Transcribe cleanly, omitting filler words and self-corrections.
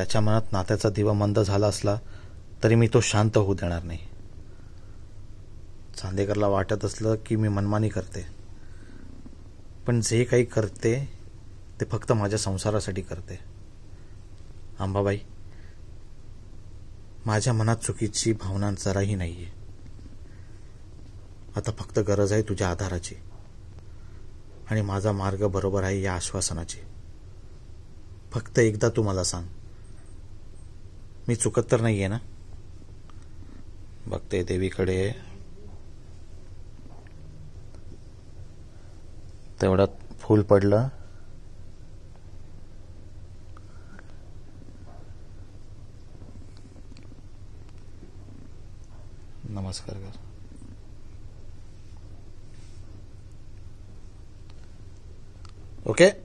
त्याच्या मनात नात्याचा दिवा मंद झाला असला तरी मी तो शांत होऊ देणार नाही. चांदेकरला वाटत असलं की मी मनमानी करते, पण जे काही करते ते फक्त माझ्या संसारासाठी करते. अंबाबाई, माझ्या मनात चुकीची भावना जराही नाहीये. आता फक्त गरज आहे तुझ्या आधाराची आणि माझा मार्ग बरोबर आहे या आश्वासनाची. फक्त एकदा तू मला सांग, मी चुकत तर नाहीये ना? बघते देवीकडे. तेवढ्यात फूल पडलं. नमस्कार कर. ओके.